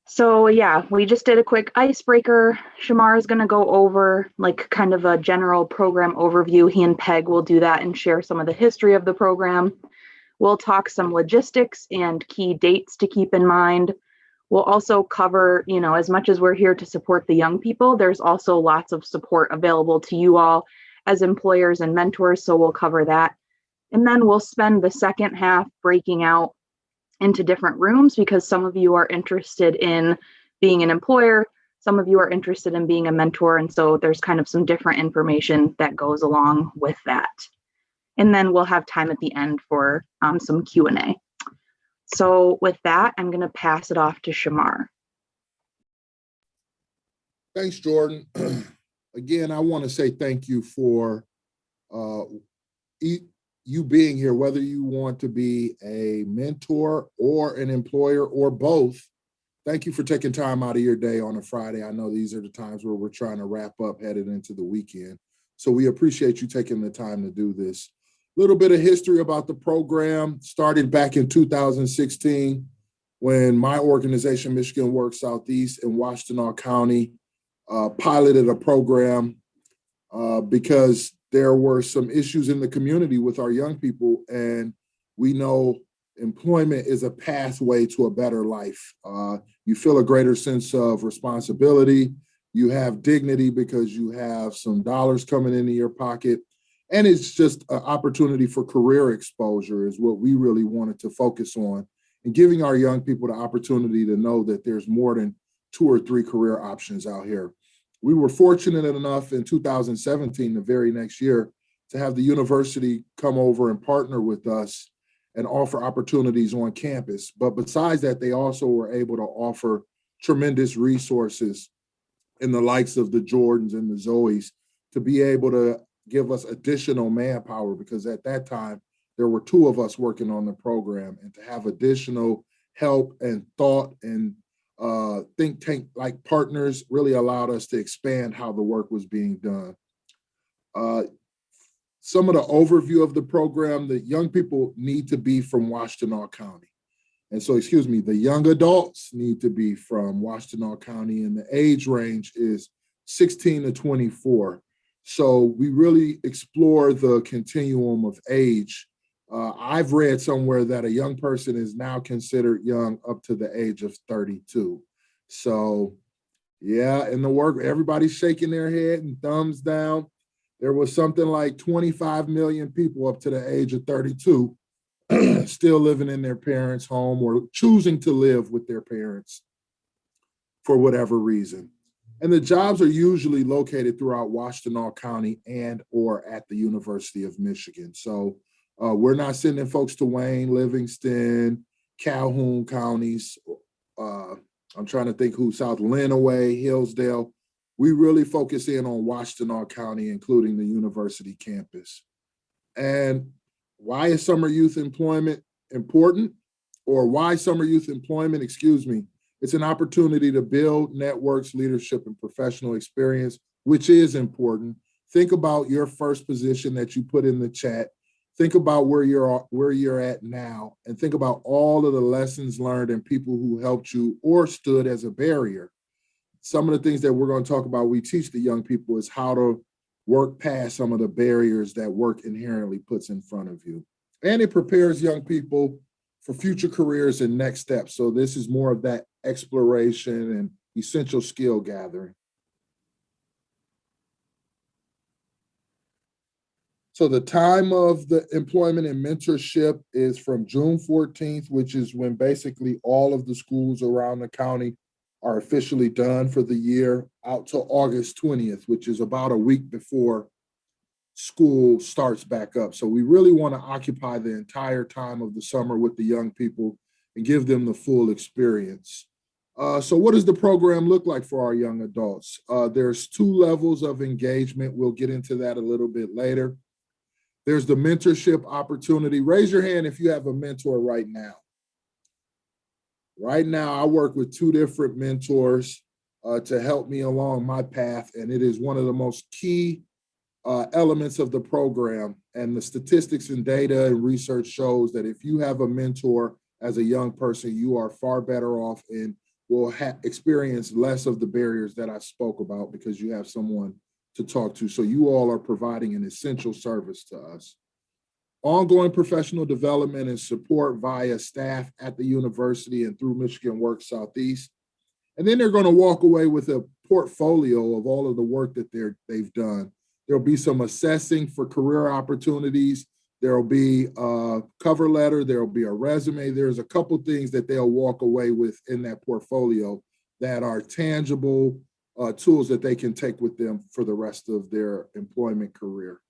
So yeah, we just did a quick icebreaker. Shamar is going to go over like kind of a general program overview. He and Peg will do that and share some of the history of the program. We'll talk some logistics and key dates to keep in mind. We'll also cover, as much as we're here to support the young people, there's also lots of support available to you all as employers and mentors. So we'll cover that. And then we'll spend the second half breaking out into different rooms because some of you are interested in being an employer, some of you are interested in being a mentor, and so there's kind of some different information that goes along with that. And then we'll have time at the end for some Q&A. So with that, I'm going to pass it off to Shamar. Thanks, Jordan. Again, I want to say thank you for you being here, whether you want to be a mentor or an employer or both. Thank you for taking time out of your day on a Friday. I know these are the times where we're trying to wrap up headed into the weekend. So we appreciate you taking the time to do this. A little bit of history about the program. Started back in 2016 when my organization, Michigan Works Southeast in Washtenaw County, piloted a program because there were some issues in the community with our young people, and we know employment is a pathway to a better life. You feel a greater sense of responsibility. You have dignity because you have some dollars coming into your pocket. And it's just an opportunity for career exposure is what we really wanted to focus on, and giving our young people the opportunity to know that there's more than 2 or 3 career options out here. We were fortunate enough in 2017, the very next year, to have the university come over and partner with us and offer opportunities on campus. But besides that, they also were able to offer tremendous resources in the likes of the Jordans and the Zoes to be able to give us additional manpower, because at that time, there were 2 of us working on the program, and to have additional help and thought and think tank like partners really allowed us to expand how the work was being done. Some of the overview of the program, the young people need to be from Washtenaw County. And so, the young adults need to be from Washtenaw County, and the age range is 16 to 24. So we really explore the continuum of age. I've read somewhere that a young person is now considered young up to the age of 32. So yeah, in the work, everybody's shaking their head and thumbs down. There was something like 25 million people up to the age of 32 still living in their parents' home or choosing to live with their parents for whatever reason. And the jobs are usually located throughout Washtenaw County and or at the University of Michigan. So we're not sending folks to Wayne, Livingston, Calhoun counties. I'm trying to think who, South Lenawee, Hillsdale. We really focus in on Washtenaw County, including the university campus. And why is summer youth employment important? Or why summer youth employment, It's an opportunity to build networks, leadership, and professional experience, which is important. Think about your first position that you put in the chat. Think about where you're at now, and think about all of the lessons learned and people who helped you or stood as a barrier. Some of the things that we're going to talk about, we teach the young people, is how to work past some of the barriers that work inherently puts in front of you. And it prepares young people for future careers and next steps. So this is more of that exploration and essential skill gathering. So the time of the employment and mentorship is from June 14th, which is when basically all of the schools around the county are officially done for the year, out to August 20th, which is about a week before school starts back up. So we really want to occupy the entire time of the summer with the young people and give them the full experience. So what does the program look like for our young adults? There's 2 levels of engagement. We'll get into that a little bit later. There's the mentorship opportunity. Raise your hand if you have a mentor right now. Right now, I work with 2 different mentors to help me along my path, and it is one of the most key elements of the program. And the statistics and data and research shows that if you have a mentor as a young person, you are far better off in will experience less of the barriers that I spoke about because you have someone to talk to. So you all are providing an essential service to us. Ongoing professional development and support via staff at the university and through Michigan Works Southeast. And then they're going to walk away with a portfolio of all of the work that they've done. There'll be some assessing for career opportunities. There'll be a cover letter. There'll be a resume. There's a couple things that they'll walk away with in that portfolio that are tangible tools that they can take with them for the rest of their employment career.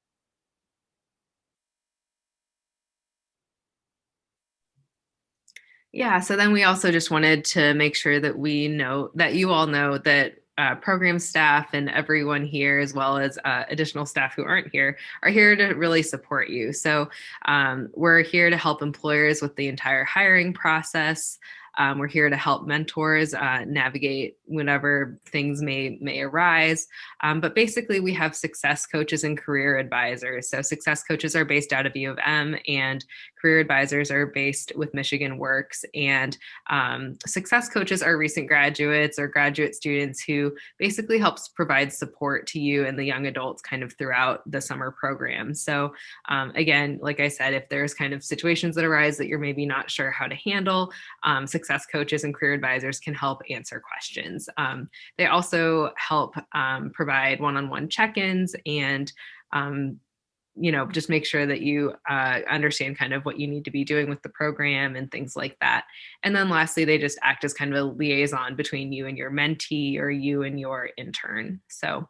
Yeah, so then we also just wanted to make sure that we know that you all know that program staff and everyone here, as well as additional staff who aren't here, are here to really support you. So we're here to help employers with the entire hiring process. We're here to help mentors navigate whenever things may arise. But basically, we have success coaches and career advisors. So success coaches are based out of U of M, and career advisors are based with Michigan Works. And success coaches are recent graduates or graduate students who basically helps provide support to you and the young adults kind of throughout the summer program. So again, like I said, if there's kind of situations that arise that you're maybe not sure how to handle, success coaches and career advisors can help answer questions. They also help provide one-on-one check-ins and just make sure that you understand kind of what you need to be doing with the program and things like that. And then lastly, they just act as kind of a liaison between you and your mentee or you and your intern. So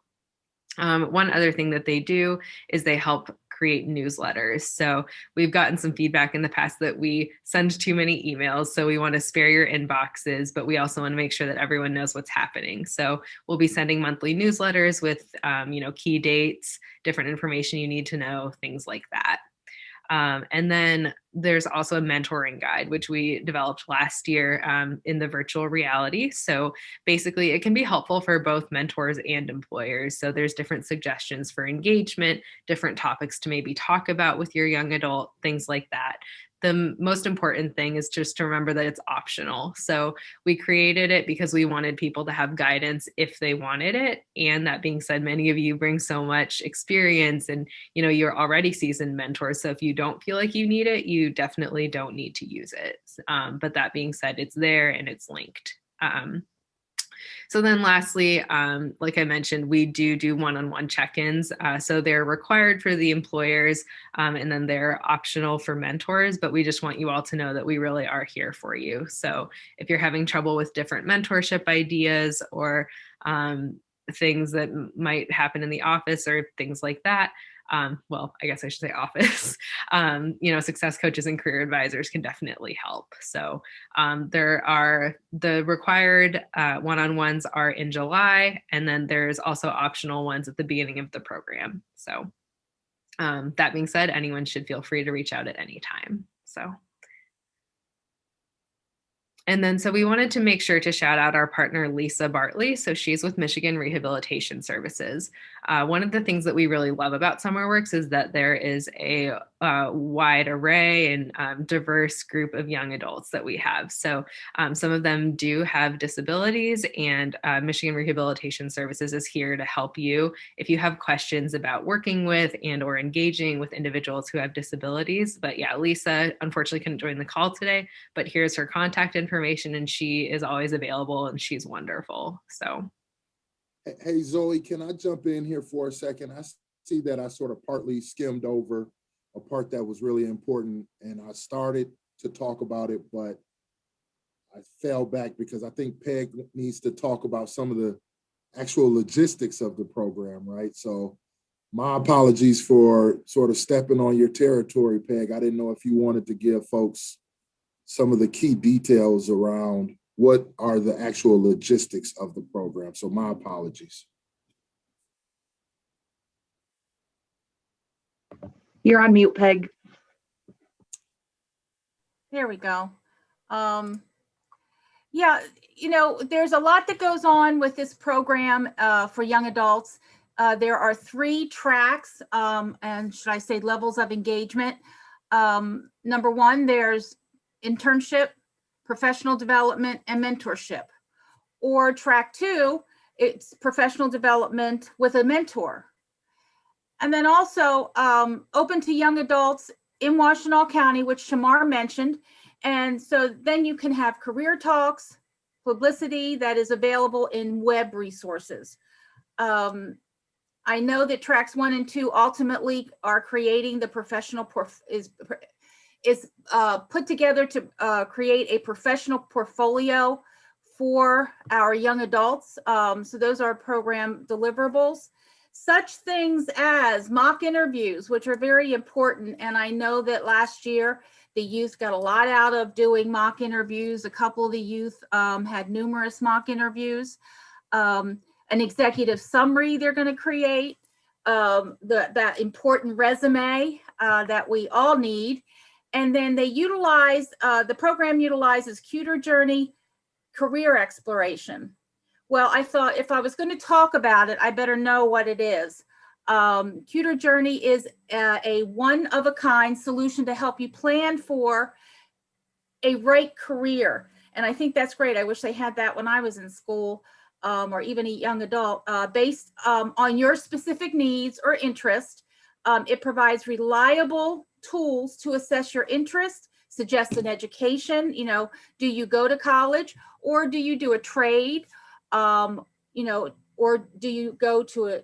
one other thing that they do is they help create newsletters. So we've gotten some feedback in the past that we send too many emails. So we want to spare your inboxes, but we also want to make sure that everyone knows what's happening. So we'll be sending monthly newsletters with, key dates, different information you need to know, things like that. And then there's also a mentoring guide, which we developed last year in the virtual reality. So basically, it can be helpful for both mentors and employers. So there's different suggestions for engagement, different topics to maybe talk about with your young adult, things like that. The most important thing is just to remember that it's optional. So we created it because we wanted people to have guidance if they wanted it. And that being said, many of you bring so much experience and, you're already seasoned mentors. So if you don't feel like you need it, you definitely don't need to use it. But that being said, it's there and it's linked. So then lastly, like I mentioned, we do one-on-one check-ins. So they're required for the employers and then they're optional for mentors, but we just want you all to know that we really are here for you. So if you're having trouble with different mentorship ideas or things that might happen in the office or things like that, I guess I should say office, success coaches and career advisors can definitely help. So there are the required one-on-ones are in July, and then there's also optional ones at the beginning of the program. So that being said, anyone should feel free to reach out at any time. And then, so we wanted to make sure to shout out our partner, Lisa Bartley. So she's with Michigan Rehabilitation Services. One of the things that we really love about SummerWorks is that there is a wide array and diverse group of young adults that we have. So some of them do have disabilities, and Michigan Rehabilitation Services is here to help you if you have questions about working with and or engaging with individuals who have disabilities. But yeah, Lisa unfortunately couldn't join the call today, but here's her contact information, and she is always available and she's wonderful. So. Hey, Zoe, can I jump in here for a second? I see that I sort of partly skimmed over a part that was really important, and I started to talk about it, but I fell back because I think Peg needs to talk about some of the actual logistics of the program, right? So my apologies for sort of stepping on your territory, Peg. I didn't know if you wanted to give folks some of the key details around what are the actual logistics of the program. So my apologies. You're on mute, Peg. There we go. Yeah, there's a lot that goes on with this program for young adults. There are 3 tracks, and should I say levels of engagement. Number 1, there's internship, professional development, and mentorship. Or track 2, it's professional development with a mentor. And then also open to young adults in Washtenaw County, which Shamar mentioned. And so then you can have career talks, publicity that is available in web resources. I know that tracks 1 and 2 ultimately are creating the professional is put together to create a professional portfolio for our young adults. So those are program deliverables. Such things as mock interviews, which are very important. And I know that last year, the youth got a lot out of doing mock interviews. A couple of the youth had numerous mock interviews. An executive summary they're going to create, that important resume that we all need. And then they utilize, the program utilizes Cuter Journey career exploration. Well, I thought if I was going to talk about it, I better know what it is. Cuter Journey is a one-of-a-kind solution to help you plan for a right career. And I think that's great. I wish they had that when I was in school, or even a young adult, based on your specific needs or interest. It provides reliable tools to assess your interest, suggest an education. You know, do you go to college, or do you do a trade? You know, or do you go to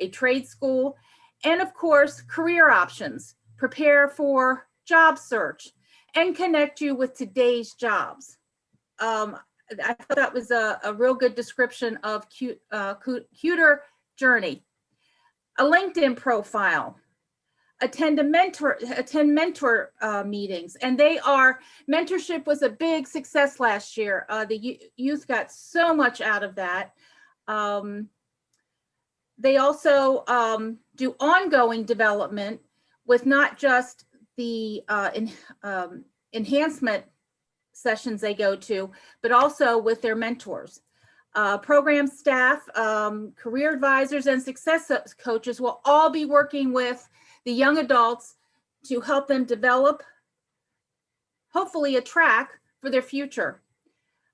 a trade school? And of course, career options, prepare for job search, and connect you with today's jobs. I thought that was a real good description of Cuter Journey. A LinkedIn profile, attend mentor meetings, and mentorship was a big success last year. The youth got so much out of that. They also do ongoing development with not just the enhancement sessions they go to, but also with their mentors. Program staff, career advisors, and success coaches will all be working with the young adults to help them develop, hopefully, a track for their future.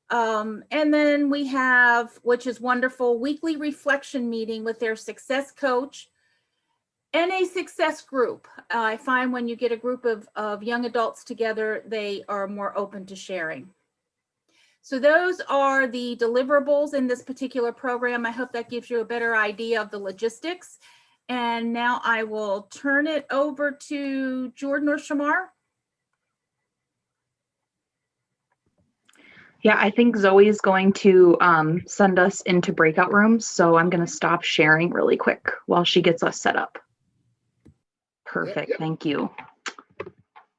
And then we have, which is wonderful, weekly reflection meeting with their success coach and a success group. I find when you get a group of young adults together, they are more open to sharing. So those are the deliverables in this particular program. I hope that gives you a better idea of the logistics. And now I will turn it over to Jordan or Shamar. Yeah, I think Zoe is going to send us into breakout rooms. So I'm going to stop sharing really quick while she gets us set up. Perfect. Yep. Thank you.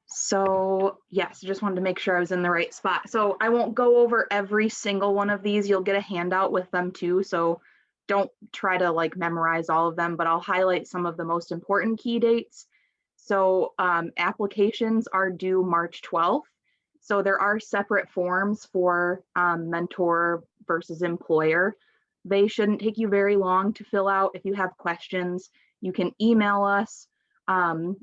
So yes, just wanted to make sure I was in the right spot. So I won't go over every single one of these. You'll get a handout with them too. So don't try to like memorize all of them, but I'll highlight some of the most important key dates. So applications are due March 12th. So there are separate forms for mentor versus employer. They shouldn't take you very long to fill out. If you have questions, you can email us. Our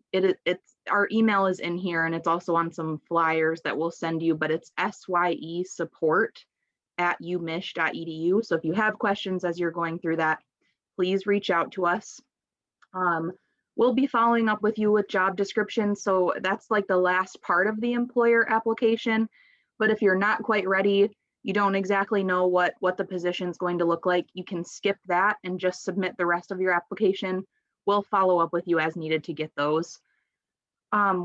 email is in here, and it's also on some flyers that we'll send you, but it's syesupport@umich.edu. So if you have questions as you're going through that, please reach out to us. We'll be following up with you with job descriptions. So that's like the last part of the employer application. But if you're not quite ready, you don't exactly know what the position is going to look like, you can skip that and just submit the rest of your application. We'll follow up with you as needed to get those.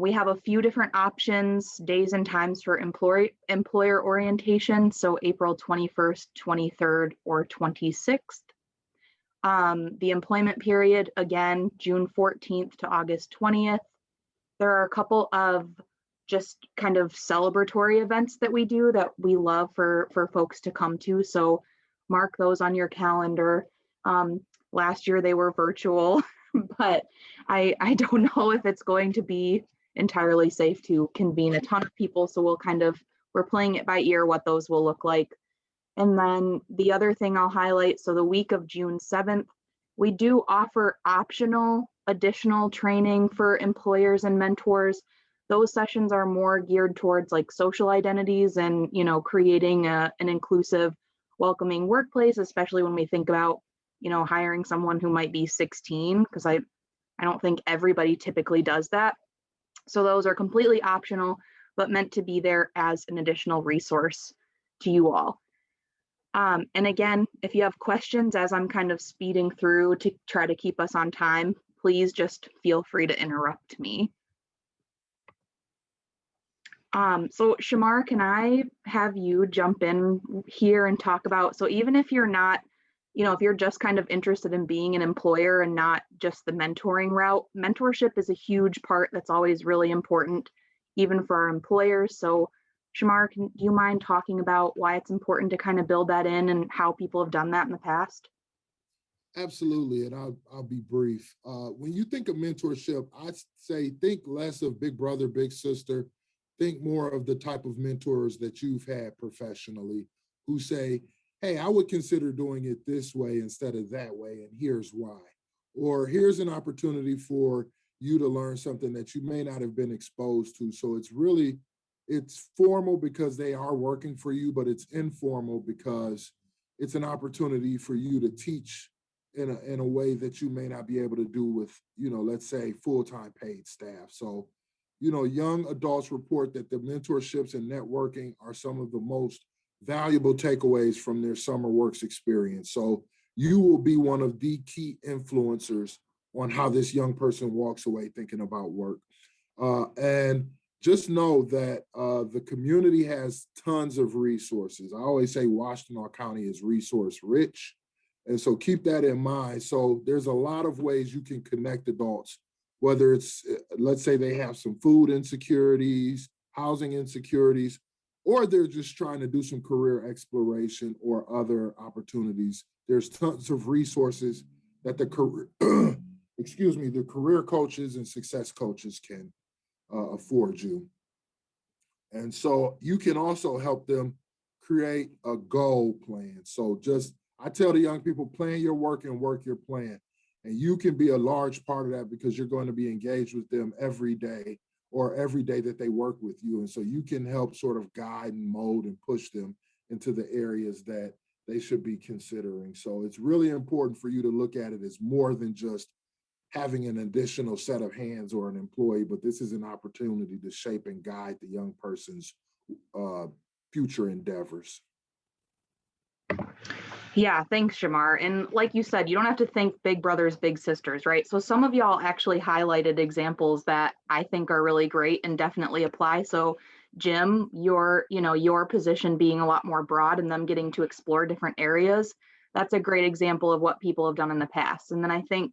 We have a few different options, days and times for employer orientation. So April 21st, 23rd, or 26th. The employment period, again, June 14th to August 20th. There are a couple of just kind of celebratory events that we do that we love for folks to come to. So mark those on your calendar. Last year they were virtual, but I don't know if it's going to be entirely safe to convene a ton of people. So we're playing it by ear what those will look like. And then the other thing I'll highlight, so the week of June 7th, we do offer optional additional training for employers and mentors. Those sessions are more geared towards like social identities and, creating an inclusive welcoming workplace, especially when we think about, hiring someone who might be 16, because I don't think everybody typically does that. So those are completely optional, but meant to be there as an additional resource to you all. And again, if you have questions as I'm kind of speeding through to try to keep us on time, please just feel free to interrupt me. So Shamar, can I have you jump in here and talk about, so even if you're not, if you're just kind of interested in being an employer and not just the mentoring route, mentorship is a huge part that's always really important, even for our employers. So Shamar, do you mind talking about why it's important to kind of build that in and how people have done that in the past? Absolutely, and I'll be brief. When you think of mentorship, I say think less of big brother, big sister. Think more of the type of mentors that you've had professionally who say, hey, I would consider doing it this way instead of that way, and here's why. Or here's an opportunity for you to learn something that you may not have been exposed to. So it's formal because they are working for you, but it's informal because it's an opportunity for you to teach in a way that you may not be able to do with, let's say full-time paid staff. So, young adults report that the mentorships and networking are some of the most valuable takeaways from their SummerWorks experience. So you will be one of the key influencers on how this young person walks away thinking about work. And just know that the community has tons of resources. I always say Washtenaw County is resource rich. And so keep that in mind. So there's a lot of ways you can connect adults, whether it's, let's say they have some food insecurities, housing insecurities, or they're just trying to do some career exploration or other opportunities. There's tons of resources that the career coaches and success coaches can afford you. And so you can also help them create a goal plan. So I tell the young people, plan your work and work your plan. And you can be a large part of that because you're going to be engaged with them every day or every day that they work with you. And so you can help sort of guide and mold and push them into the areas that they should be considering. So it's really important for you to look at it as more than just having an additional set of hands or an employee, but this is an opportunity to shape and guide the young person's future endeavors. Yeah, thanks, Shamar. And like you said, you don't have to think big brothers, big sisters, right? So some of y'all actually highlighted examples that I think are really great and definitely apply. So Jim, your position being a lot more broad and them getting to explore different areas, that's a great example of what people have done in the past. And then I think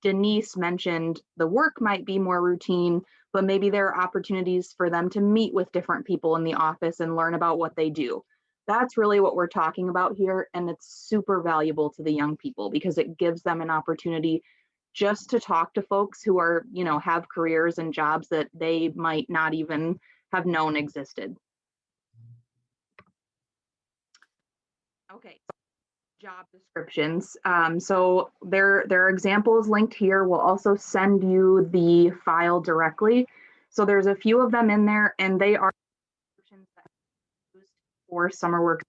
Denise mentioned the work might be more routine, but maybe there are opportunities for them to meet with different people in the office and learn about what they do. That's really what we're talking about here. And it's super valuable to the young people because it gives them an opportunity just to talk to folks who are, have careers and jobs that they might not even have known existed. Okay, job descriptions. So there are examples linked here. We'll also send you the file directly. So there's a few of them in there, and they are descriptions that are used for SummerWorks.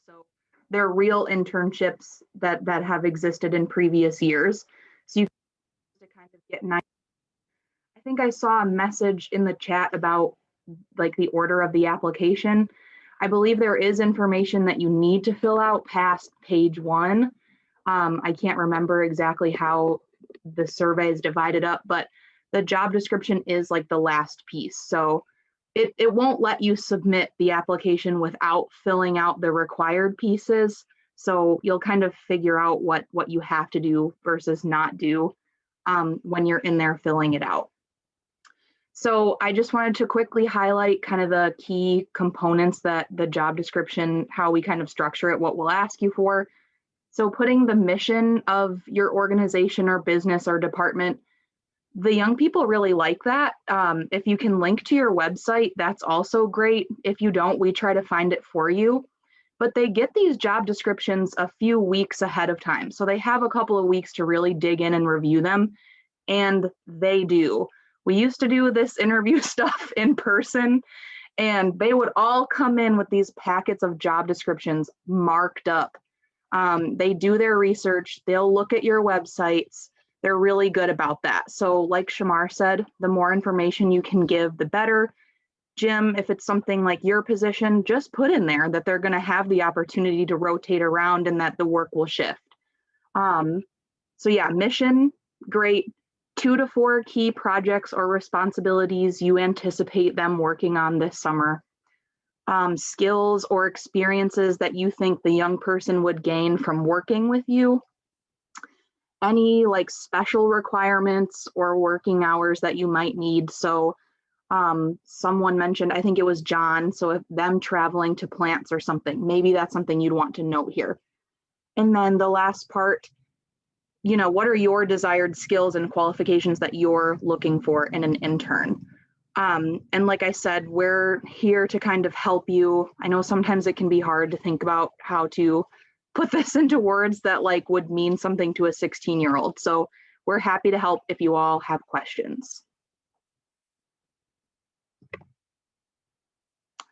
So they're real internships that have existed in previous years. So you can kind of get an idea. I think I saw a message in the chat about like the order of the application. I believe there is information that you need to fill out past page 1. I can't remember exactly how the survey is divided up, but the job description is like the last piece. So it won't let you submit the application without filling out the required pieces. So you'll kind of figure out what you have to do versus not do when you're in there filling it out. So I just wanted to quickly highlight kind of the key components that the job description, how we kind of structure it, what we'll ask you for. So putting the mission of your organization or business or department, the young people really like that. If you can link to your website, that's also great. If you don't, we try to find it for you. But they get these job descriptions a few weeks ahead of time. So they have a couple of weeks to really dig in and review them, and they do. We used to do this interview stuff in person, And they would all come in with these packets of job descriptions marked up. They do their research, they'll look at your websites. They're really good about that. So like Shamar said, the more information you can give, the better. Jim, if it's something like your position, just put in there that they're going to have the opportunity to rotate around and that the work will shift. So yeah, mission, great. 2 to 4 key projects or responsibilities you anticipate them working on this summer. Skills or experiences that you think the young person would gain from working with you. Any like special requirements or working hours that you might need. So someone mentioned, I think it was John, so if them traveling to plants or something, maybe that's something you'd want to note here. And then the last part, you know, what are your desired skills and qualifications that you're looking for in an intern? And like I said, we're here to kind of help you. I know sometimes it can be hard to think about how to put this into words that like would mean something to a 16-year-old. So we're happy to help if you all have questions.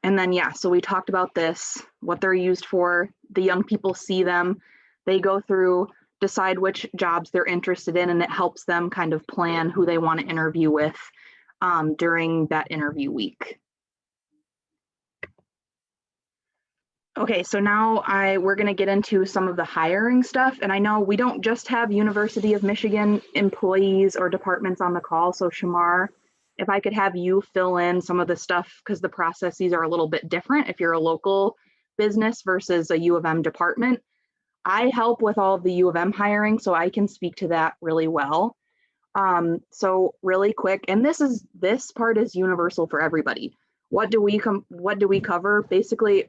And then, yeah, so we talked about this, what they're used for. The young people see them, they go through, decide which jobs they're interested in, and it helps them kind of plan who they want to interview with during that interview week. Okay, so now we're going to get into some of the hiring stuff. And I know we don't just have University of Michigan employees or departments on the call. So Shamar, if I could have you fill in some of the stuff, because the processes are a little bit different if you're a local business versus a U of M department. I help with all of the U of M hiring, so I can speak to that really well. So really quick, and this part is universal for everybody. What do we cover? Basically,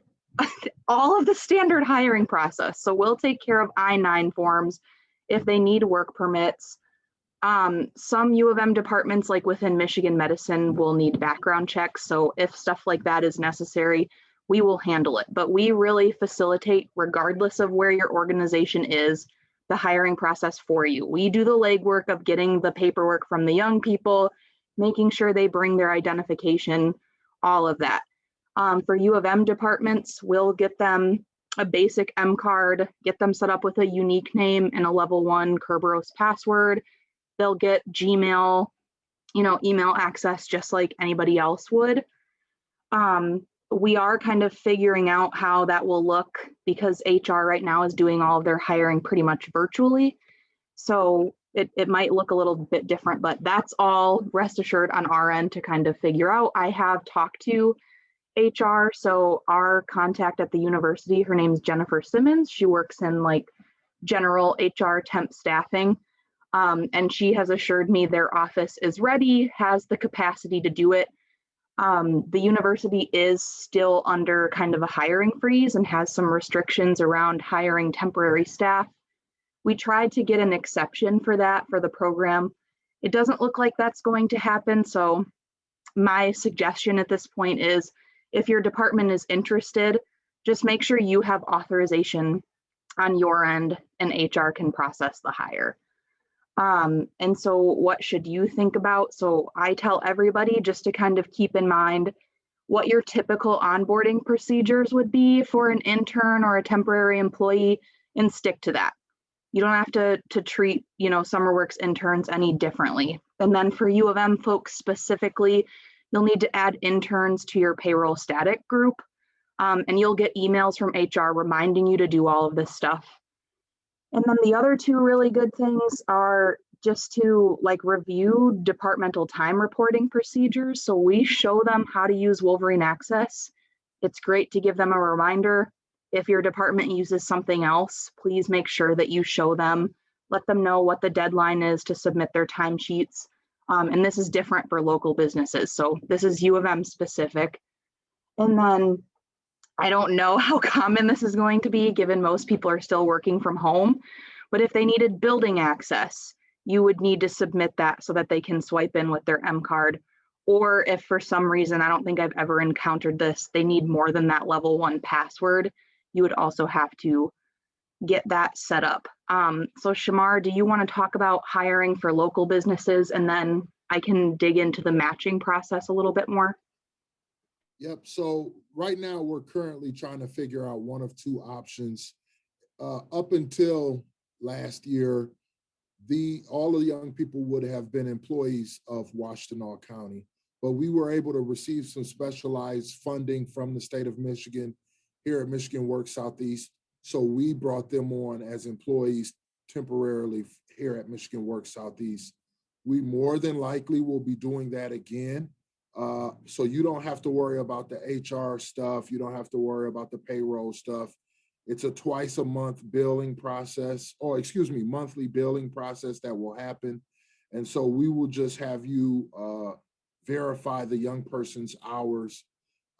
all of the standard hiring process. So we'll take care of I-9 forms if they need work permits. Some U of M departments, like within Michigan Medicine, will need background checks. So if stuff like that is necessary, we will handle it. But we really facilitate, regardless of where your organization is, the hiring process for you. We do the legwork of getting the paperwork from the young people, making sure they bring their identification, all of that. For U of M departments, we'll get them a basic M card, get them set up with a unique name and a level 1 Kerberos password. They'll get Gmail, email access just like anybody else would. We are kind of figuring out how that will look because HR right now is doing all of their hiring pretty much virtually. So it might look a little bit different, but that's all, rest assured, on our end to kind of figure out. I have talked to HR, so our contact at the university, her name's Jennifer Simmons. She works in like general HR temp staffing. And she has assured me their office is ready, has the capacity to do it. The university is still under kind of a hiring freeze and has some restrictions around hiring temporary staff. We tried to get an exception for that for the program. It doesn't look like that's going to happen. So my suggestion at this point is if your department is interested, just make sure you have authorization on your end and HR can process the hire. And so what should you think about? So I tell everybody just to kind of keep in mind what your typical onboarding procedures would be for an intern or a temporary employee and stick to that. You don't have to treat, SummerWorks interns any differently. And then for U of M folks specifically, you'll need to add interns to your payroll static group. And you'll get emails from HR reminding you to do all of this stuff. And then the other two really good things are just to review departmental time reporting procedures. So we show them how to use Wolverine Access. It's great to give them a reminder. If your department uses something else, please make sure that you show them, let them know what the deadline is to submit their timesheets. And this is different for local businesses. So this is U of M specific. And then I don't know how common this is going to be given most people are still working from home, but if they needed building access, you would need to submit that so that they can swipe in with their M card. Or if for some reason, I don't think I've ever encountered this, they need more than that level 1 password, you would also have to get that set up. So Shamar, do you want to talk about hiring for local businesses and then I can dig into the matching process a little bit more? Yep. So right now we're currently trying to figure out one of two options. Up until last year, all of the young people would have been employees of Washtenaw County, but we were able to receive some specialized funding from the state of Michigan here at Michigan Works Southeast. So we brought them on as employees temporarily here at Michigan Works Southeast. We more than likely will be doing that again. So you don't have to worry about the HR stuff. You don't have to worry about the payroll stuff. It's a twice a month billing process, or excuse me, monthly billing process that will happen. And so we will just have you verify the young person's hours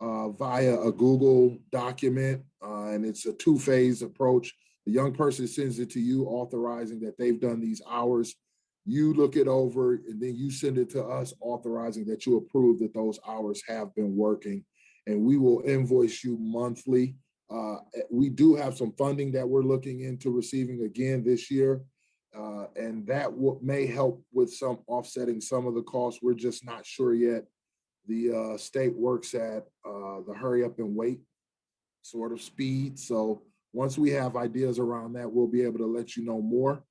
via a Google document. And it's a two-phase approach. The young person sends it to you authorizing that they've done these hours. You look it over and then you send it to us authorizing that you approve that those hours have been working. And we will invoice you monthly. We do have some funding that we're looking into receiving again this year. And that may help with some offsetting some of the costs. We're just not sure yet. The state works at the hurry up and wait sort of speed. So once we have ideas around that, we'll be able to let you know more.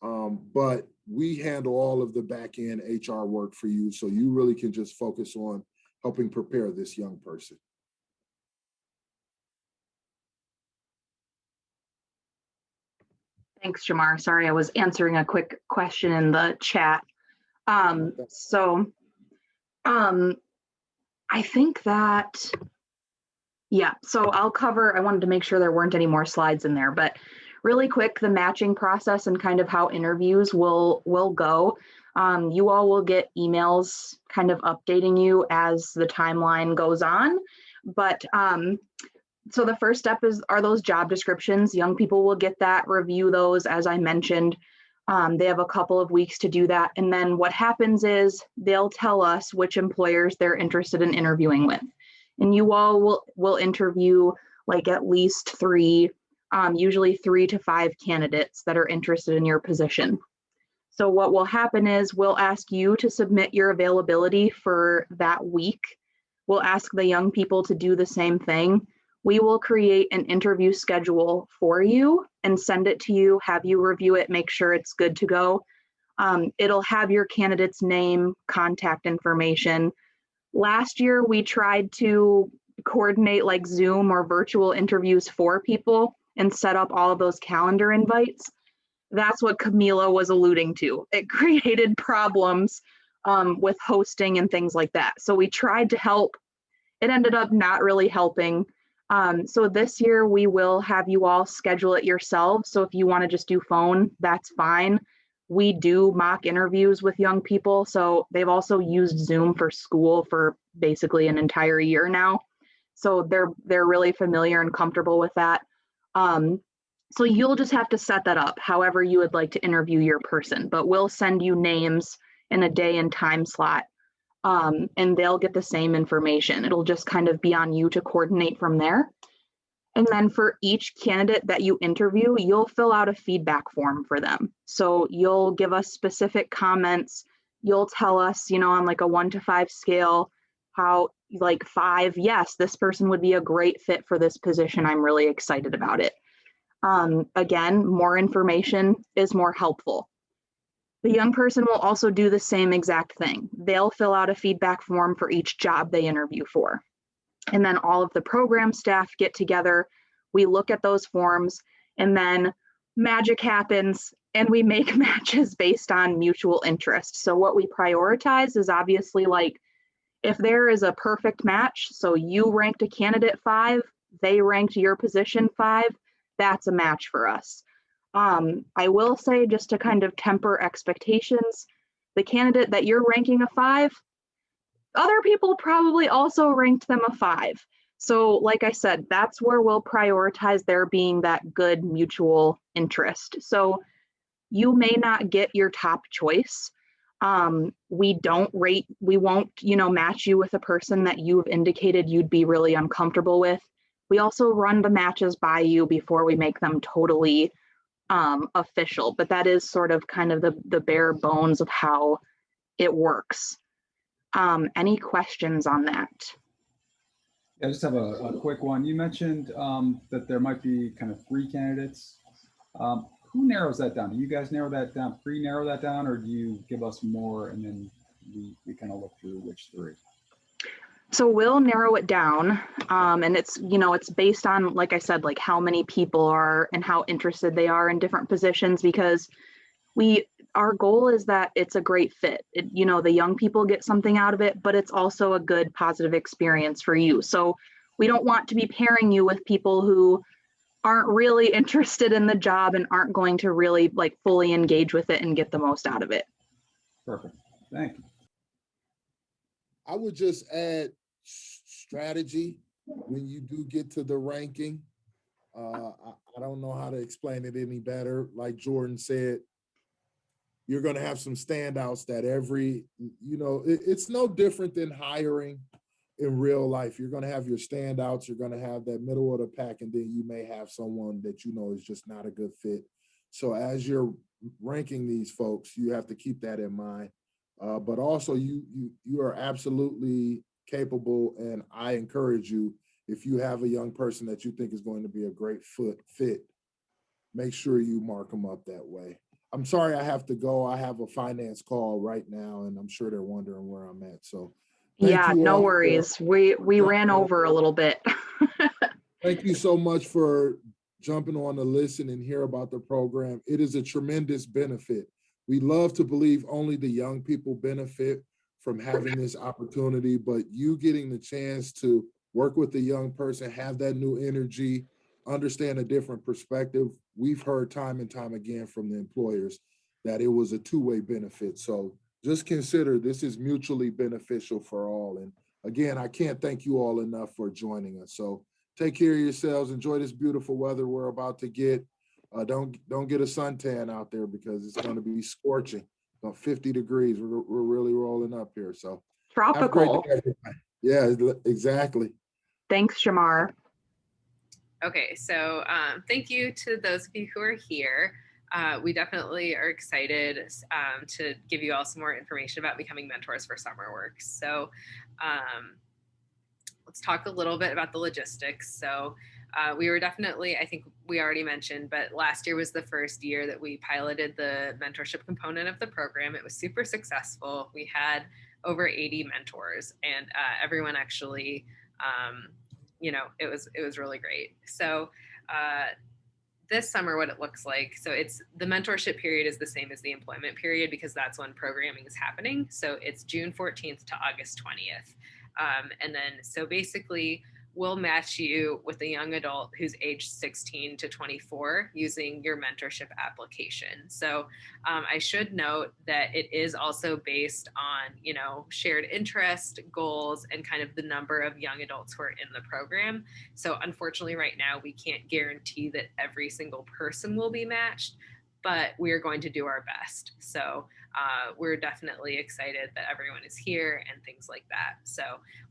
But we handle all of the back end HR work for you. So you really can just focus on helping prepare this young person. Thanks, Shamar. Sorry, I was answering a quick question in the chat. I think that, yeah, so I'll cover, I wanted to make sure there weren't any more slides in there, but really quick, the matching process and kind of how interviews will go. You all will get emails kind of updating you as the timeline goes on, but so the first step are those job descriptions. Young people will get that, review those, as I mentioned. They have a couple of weeks to do that. And then what happens is they'll tell us which employers they're interested in interviewing with. And you all will interview like at least three, usually 3 to 5 candidates that are interested in your position. So what will happen is we'll ask you to submit your availability for that week. We'll ask the young people to do the same thing. We will create an interview schedule for you and send it to you, have you review it, make sure it's good to go. It'll have your candidate's name, contact information. Last year, we tried to coordinate like Zoom or virtual interviews for people and set up all of those calendar invites. That's what Camila was alluding to. It created problems with hosting and things like that. So we tried to help. It ended up not really helping. So this year we will have you all schedule it yourselves. So if you want to just do phone, that's fine. We do mock interviews with young people. So they've also used Zoom for school for basically an entire year now. So they're really familiar and comfortable with that. So you'll just have to set that up however you would like to interview your person, but we'll send you names in a day and time slot. And they'll get the same information. It'll just kind of be on you to coordinate from there. And then for each candidate that you interview, you'll fill out a feedback form for them. So you'll give us specific comments. You'll tell us, on like a 1 to 5 scale, how like 5, yes, this person would be a great fit for this position. I'm really excited about it. Again, more information is more helpful. The young person will also do the same exact thing. They'll fill out a feedback form for each job they interview for. And then all of the program staff get together, we look at those forms, and then magic happens and we make matches based on mutual interest. So what we prioritize is obviously like if there is a perfect match, so you ranked a candidate 5, they ranked your position 5, that's a match for us. I will say, just to kind of temper expectations, the candidate that you're ranking a 5, other people probably also ranked them a 5. So like I said, that's where we'll prioritize there being that good mutual interest. So you may not get your top choice. We won't, match you with a person that you've indicated you'd be really uncomfortable with. We also run the matches by you before we make them totally official, but that is sort of kind of the bare bones of how it works. Any questions on that? I just have a quick one. You mentioned that there might be kind of 3 candidates. Who narrows that down? Do you guys narrow that down, pre-narrow that down, or do you give us more and then we kind of look through which 3? So we'll narrow it down, and it's, it's based on, like I said, like how many people are and how interested they are in different positions, because our goal is that it's a great fit. The young people get something out of it, but it's also a good positive experience for you. So we don't want to be pairing you with people who aren't really interested in the job and aren't going to really like fully engage with it and get the most out of it. Perfect. Thank you. I would just add strategy when you do get to the ranking. I don't know how to explain it any better. Like Jordan said, you're going to have some standouts that it's no different than hiring in real life. You're going to have your standouts. You're going to have that middle of the pack, and then you may have someone that is just not a good fit. So as you're ranking these folks, you have to keep that in mind. But also you are absolutely capable, and I encourage you, if you have a young person that you think is going to be a great fit, make sure you mark them up that way. I'm sorry I have to go. I have a finance call right now, and I'm sure they're wondering where I'm at. So yeah, no worries. We ran over a little bit. Thank you so much for jumping on to listen and hear about the program. It is a tremendous benefit. We love to believe only the young people benefit from having this opportunity, but you getting the chance to work with the young person, have that new energy, understand a different perspective. We've heard time and time again from the employers that it was a two-way benefit. So just consider this is mutually beneficial for all. And again, I can't thank you all enough for joining us. So take care of yourselves. Enjoy this beautiful weather we're about to get. Don't get a suntan out there because it's going to be scorching. 50 degrees. We're really rolling up here. So tropical. Yeah, exactly. Thanks, Shamar. Okay, so thank you to those of you who are here. We definitely are excited to give you all some more information about becoming mentors for SummerWorks. So let's talk a little bit about the logistics. So we were definitely, I think we already mentioned, but last year was the first year that we piloted the mentorship component of the program. It was super successful. We had over 80 mentors, and everyone actually, it was really great. So this summer, what it looks like, so it's the mentorship period is the same as the employment period because that's when programming is happening. So it's June 14th to August 20th. And then, so basically, we'll match you with a young adult who's aged 16 to 24 using your mentorship application. So I should note that it is also based on, shared interest, goals, and kind of the number of young adults who are in the program. So unfortunately, right now, we can't guarantee that every single person will be matched, but we're going to do our best. So we're definitely excited that everyone is here and things like that. So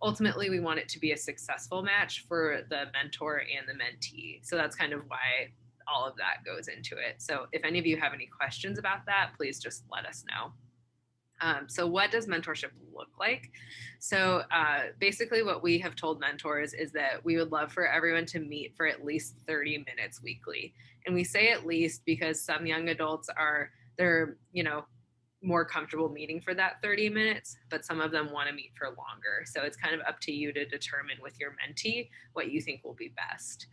ultimately, we want it to be a successful match for the mentor and the mentee. So that's kind of why all of that goes into it. So if any of you have any questions about that, please just let us know. So what does mentorship look like? So basically what we have told mentors is that we would love for everyone to meet for at least 30 minutes weekly. And we say at least because some young adults they're more comfortable meeting for that 30 minutes, but some of them want to meet for longer. So it's kind of up to you to determine with your mentee what you think will be best.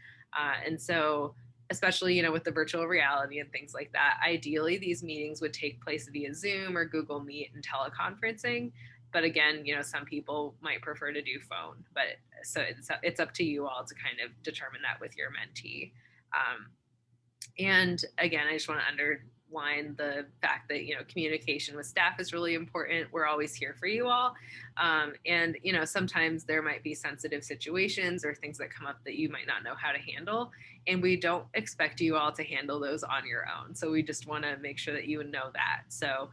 And so especially, with the virtual reality and things like that, ideally these meetings would take place via Zoom or Google Meet and teleconferencing. But again, some people might prefer to do phone, but so it's up to you all to kind of determine that with your mentee. And again, I just want to underline the fact that, communication with staff is really important. We're always here for you all. And, sometimes there might be sensitive situations or things that come up that you might not know how to handle. And we don't expect you all to handle those on your own. So we just want to make sure that you know that. So,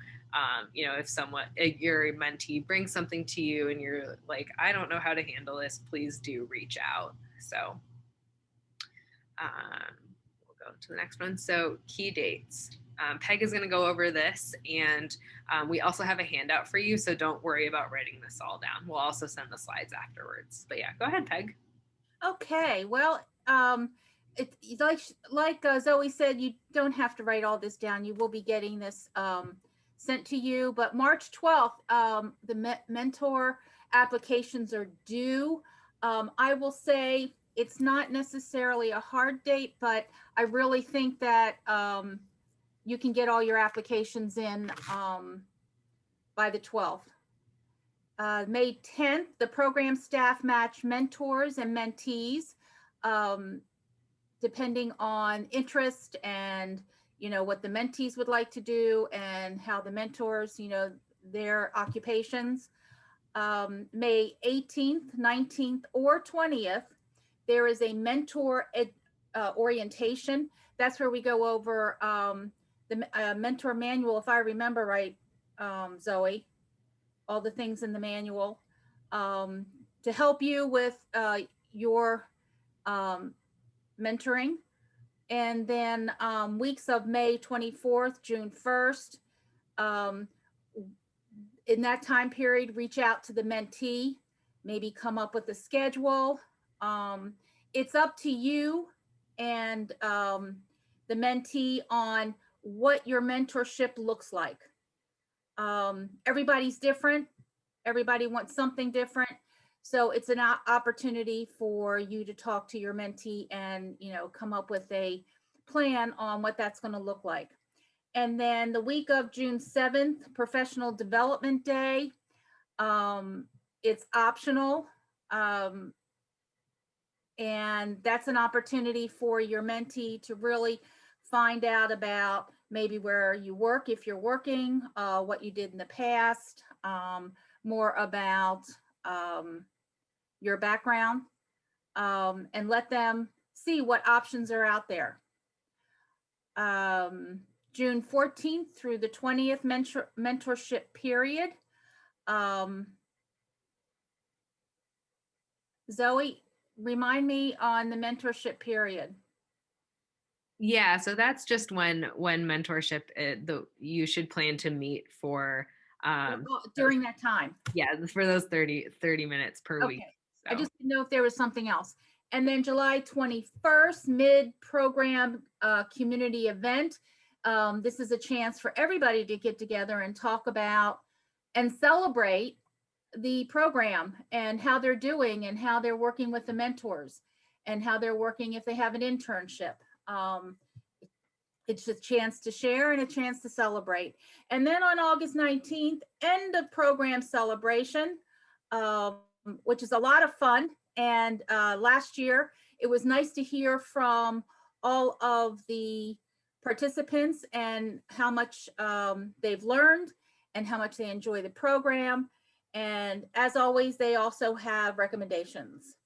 if your mentee brings something to you and you're like, I don't know how to handle this, please do reach out. So, we'll go to the next one. So key dates. Peg is going to go over this, and we also have a handout for you, so don't worry about writing this all down. We'll also send the slides afterwards. But yeah, go ahead, Peg. Okay, well, like Zoe said, you don't have to write all this down. You will be getting this sent to you. But March 12th, the mentor applications are due. I will say it's not necessarily a hard date, but I really think that you can get all your applications in by the 12th. May 10th, the program staff match mentors and mentees, depending on interest and, what the mentees would like to do and how the mentors, their occupations. May 18th, 19th, or 20th, there is a mentor orientation. That's where we go over the mentor manual, if I remember right, Zoe. All the things in the manual to help you with your mentoring. And then weeks of May 24th, June 1st. In that time period, reach out to the mentee, maybe come up with a schedule. It's up to you and the mentee on what your mentorship looks like. Everybody's different. Everybody wants something different. So it's an opportunity for you to talk to your mentee and, come up with a plan on what that's going to look like. And then the week of June 7th, Professional Development Day. It's optional. And that's an opportunity for your mentee to really find out about maybe where you work, if you're working, what you did in the past, more about your background, and let them see what options are out there. June 14th through the 20th, mentorship period. Zoe, remind me on the mentorship period. Yeah, so that's just when mentorship you should plan to meet for during that time. Yeah, for those 30 minutes per week. So. I just didn't know if there was something else. And then July 21st, mid-program community event. This is a chance for everybody to get together and talk about and celebrate the program and how they're doing and how they're working with the mentors and how they're working if they have an internship. It's a chance to share and a chance to celebrate. And then on August 19th, end of program celebration, which is a lot of fun. And last year, it was nice to hear from all of the participants and how much they've learned and how much they enjoy the program. And as always, they also have recommendations.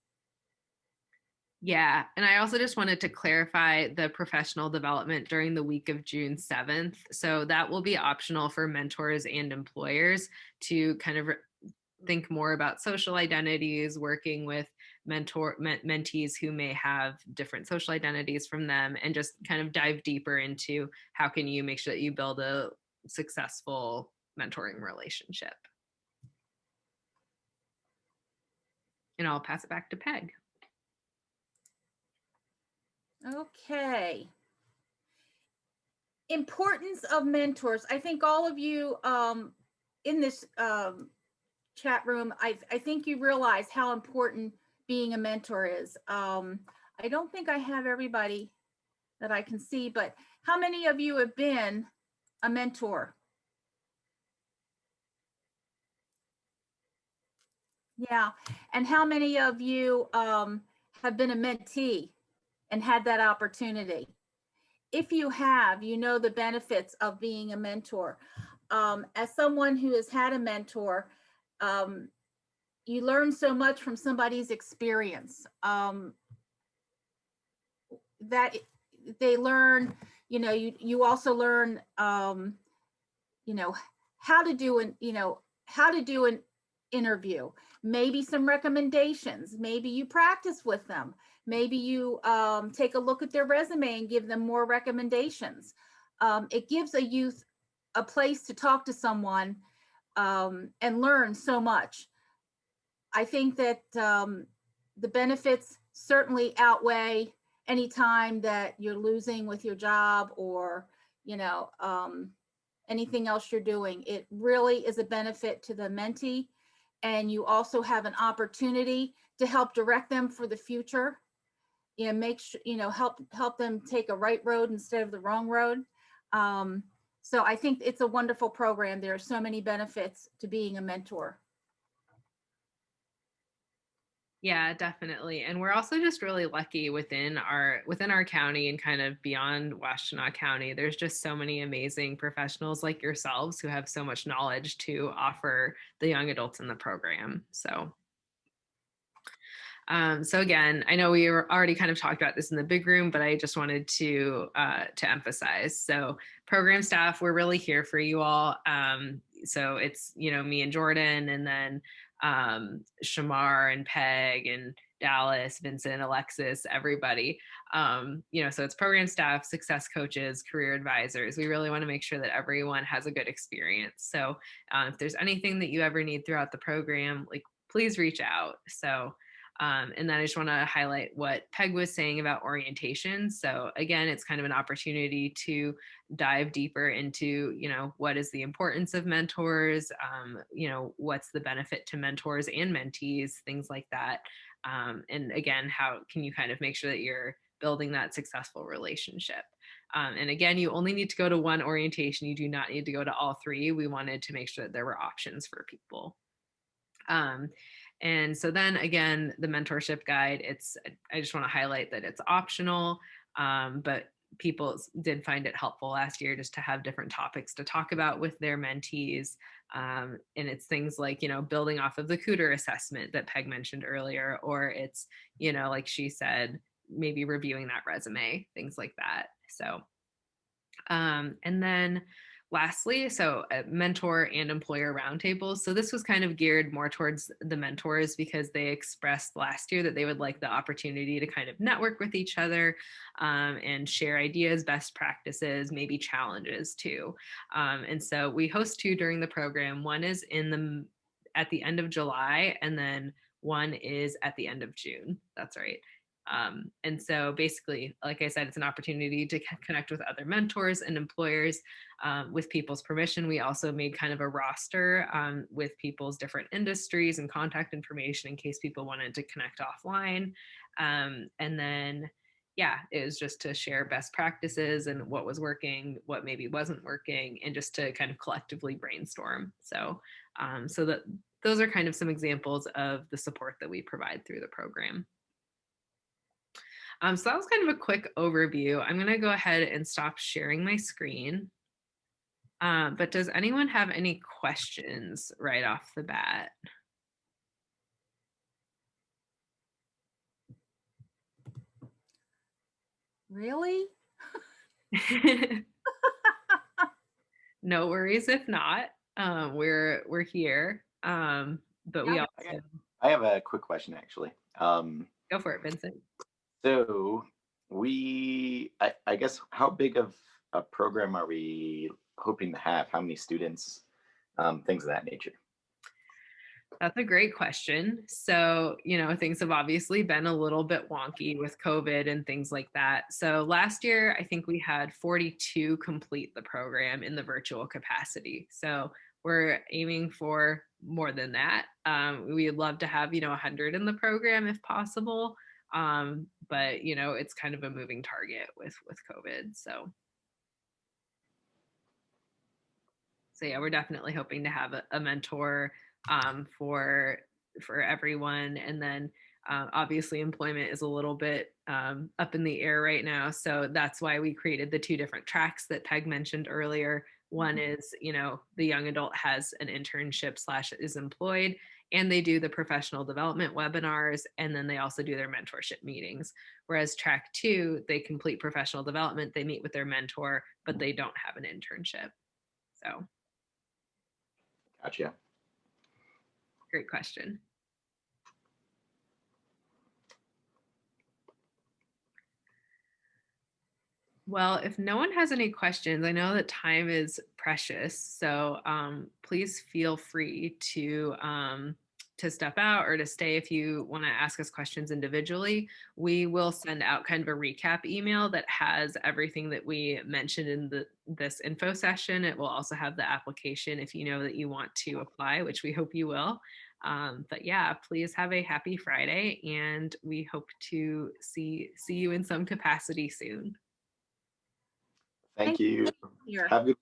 Yeah, and I also just wanted to clarify the professional development during the week of June 7th. So that will be optional for mentors and employers to kind of think more about social identities, working with mentees who may have different social identities from them, and just kind of dive deeper into how can you make sure that you build a successful mentoring relationship. And I'll pass it back to Peg. Okay. Importance of mentors. I think all of you in this chat room, I think you realize how important being a mentor is. I don't think I have everybody that I can see, but how many of you have been a mentor? Yeah. And how many of you have been a mentee and had that opportunity? If you have, you know the benefits of being a mentor. As someone who has had a mentor, you learn so much from somebody's experience. That they learn, you also learn, how to do an interview, maybe some recommendations, maybe you practice with them, maybe you take a look at their resume and give them more recommendations. It gives a youth a place to talk to someone and learn so much. I think that the benefits certainly outweigh any time that you're losing with your job or, you know, anything else you're doing. It really is a benefit to the mentee. And you also have an opportunity to help direct them for the future. You know, make sure, you know, help them take a right road instead of the wrong road. So I think it's a wonderful program. There are so many benefits to being a mentor. Yeah, definitely. And we're also just really lucky within our county and kind of beyond Washtenaw County. There's just so many amazing professionals like yourselves who have so much knowledge to offer the young adults in the program. So again, I know we were already kind of talked about this in the big room, but I just wanted to emphasize. So program staff, we're really here for you all. So it's, you know, me and Jordan, and then Shamar and Peg and Dallas, Vincent, Alexis, everybody. You know, so it's program staff, success coaches, career advisors. We really want to make sure that everyone has a good experience. So if there's anything that you ever need throughout the program, like, please reach out. So and then I just want to highlight what Peg was saying about orientation. So again, it's kind of an opportunity to dive deeper into, you know, what is the importance of mentors, you know, what's the benefit to mentors and mentees, things like that. And again, how can you kind of make sure that you're building that successful relationship? And again, you only need to go to one orientation. You do not need to go to all three. We wanted to make sure that there were options for people. And so then again, the mentorship guide, I just want to highlight that it's optional, but people did find it helpful last year just to have different topics to talk about with their mentees. And it's things like, you know, building off of the Cooter assessment that Peg mentioned earlier, or it's, you know, like she said, maybe reviewing that resume, things like that. So, and then lastly, so mentor and employer roundtables. So this was kind of geared more towards the mentors because they expressed last year that they would like the opportunity to kind of network with each other and share ideas, best practices, maybe challenges too. And so we host two during the program. One is at the end of July, and then one is at the end of June. That's right. And so basically, like I said, it's an opportunity to connect with other mentors and employers with people's permission. We also made kind of a roster with people's different industries and contact information in case people wanted to connect offline. And then, yeah, it was just to share best practices and what was working, what maybe wasn't working, and just to kind of collectively brainstorm. So, so that those are kind of some examples of the support that we provide through the program. So that was kind of a quick overview. I'm going to go ahead and stop sharing my screen. But does anyone have any questions right off the bat? Really? No worries if not. We're here. But we also I have a quick question actually. Go for it, Vincent. So I guess, how big of a program are we hoping to have? How many students? Things of that nature. That's a great question. So, you know, things have obviously been a little bit wonky with COVID and things like that. So last year, I think we had 42 complete the program in the virtual capacity. So we're aiming for more than that. We'd love to have, you know, 100 in the program if possible. But, you know, it's kind of a moving target with COVID. So yeah, we're definitely hoping to have a mentor for everyone. And then obviously employment is a little bit up in the air right now. So that's why we created the two different tracks that Peg mentioned earlier. One is, you know, the young adult has an internship / is employed, and they do the professional development webinars, and then they also do their mentorship meetings. Whereas track 2, they complete professional development, they meet with their mentor, but they don't have an internship. So. Gotcha. Great question. Well, if no one has any questions, I know that time is precious, so please feel free to step out or to stay if you want to ask us questions individually, we will send out kind of a recap email that has everything that we mentioned in this info session. It will also have the application if you know that you want to apply, which we hope you will. But yeah, please have a happy Friday, and we hope to see you in some capacity soon. Thank you. Here. Have a good